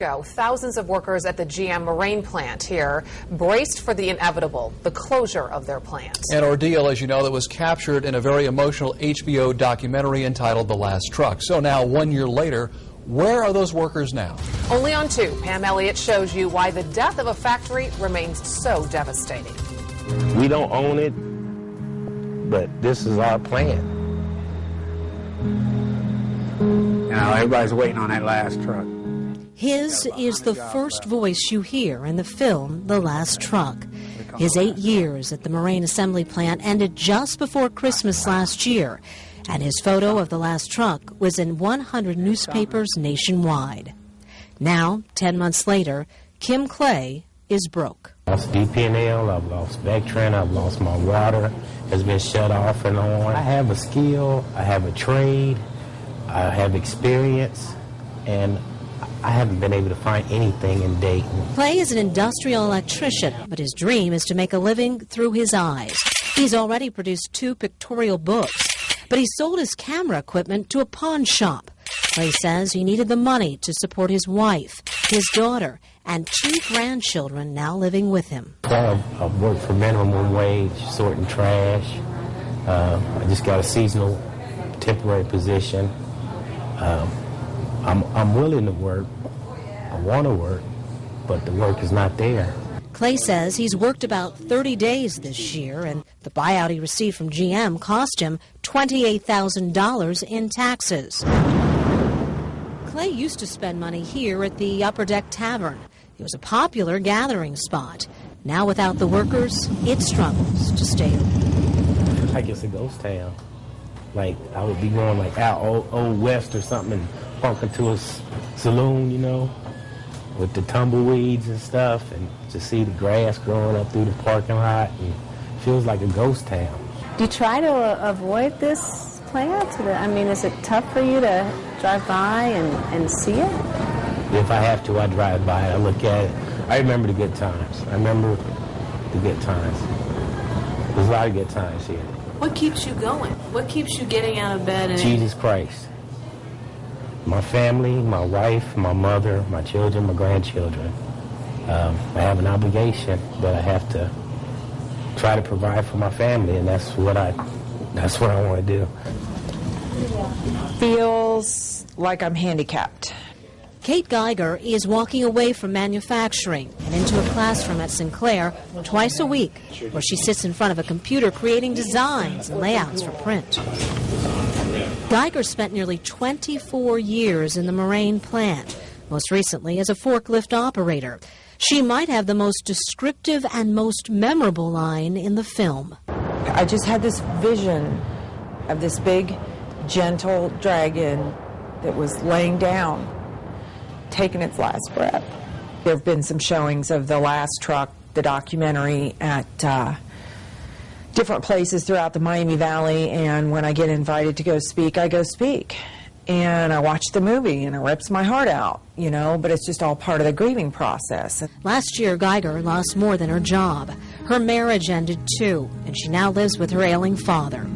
Thousands of workers at the GM Moraine plant here braced for the inevitable, the closure of their plant. An ordeal, as you know, that was captured in a very emotional HBO documentary entitled The Last Truck. So now, 1 year later, where are those workers now? Only on 2, Pam Elliott shows you why the death of a factory remains so devastating. We don't own it, but this is our plant. You know, everybody's waiting on that last truck. His is the first voice you hear in the film The Last Truck. His 8 years at the Moraine Assembly Plant ended just before Christmas last year, and his photo of the last truck was in 100 newspapers nationwide. Now, 10 months later, Kim Clay is broke. I've lost DP&L, I've lost Vectran, I've lost my water, has been shut off and on. I have a skill, I have a trade, I have experience, and I haven't been able to find anything in Dayton. Clay is an industrial electrician, but his dream is to make a living through his eyes. He's already produced 2 pictorial books, but he sold his camera equipment to a pawn shop. Clay says he needed the money to support his wife, his daughter, and 2 grandchildren now living with him. I've worked for minimum wage, sorting trash. I just got a seasonal temporary position. I'm willing to work, I want to work, but the work is not there. Clay says he's worked about 30 days this year, and the buyout he received from GM cost him $28,000 in taxes. Clay used to spend money here at the Upper Deck Tavern. It was a popular gathering spot. Now without the workers, it struggles to stay open. Like it's a ghost town. Like I would be going like out old west or something and bump into a saloon, you know, with the tumbleweeds and stuff, and to see the grass growing up through the parking lot, and it feels like a ghost town. Do you try to avoid this plant? I mean, is it tough for you to drive by and see it? If I have to, I drive by, I look at it. I remember the good times. I remember the good times. There's a lot of good times here. What keeps you going? What keeps you getting out of bed? And Jesus Christ. My family, my wife, my mother, my children, my grandchildren. I have an obligation that I have to try to provide for my family, and that's what I want to do. Feels like I'm handicapped. Kate GEIGER is walking away from manufacturing and into a classroom at Sinclair twice a week, where she sits in front of a computer creating designs and layouts for print. GEIGER spent nearly 24 years in the Moraine plant, most recently as a forklift operator. She might have the most descriptive and most memorable line in the film. I just had this vision of this big, gentle dragon that was laying down, taking its last breath. There have been some showings of The Last Truck, the documentary, at different places throughout the Miami Valley, and when I get invited to go speak, I go speak. And I watch the movie, and it rips my heart out, you know, but it's just all part of the grieving process. Last year, GEIGER lost more than her job. Her marriage ended too, and she now lives with her ailing father.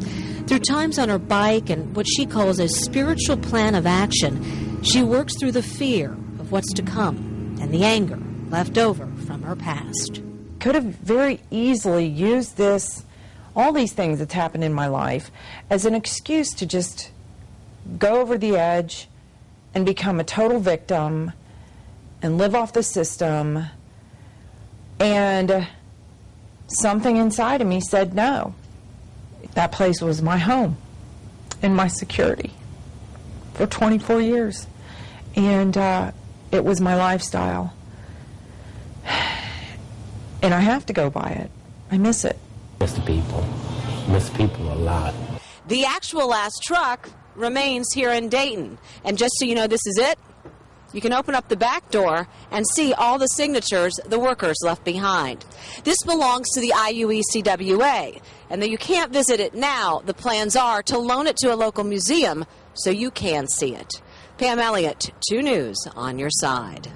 Through times on her bike and what she calls a spiritual plan of action, she works through the fear of what's to come and the anger left over from her past. Could have very easily used this, all these things that's happened in my life, as an excuse to just go over the edge and become a total victim and live off the system. And something inside of me said no. That place was my home and my security for 24 years. And it was my lifestyle. And I have to go by it. I miss it. Miss the people. Miss people a lot. the actual last truck remains here in Dayton. And just so you know, this is it. You can open up the back door and see all the signatures the workers left behind. This belongs to the IUECWA, and though you can't visit it now, the plans are to loan it to a local museum so you can see it. Pam Elliott, 2 News on your side.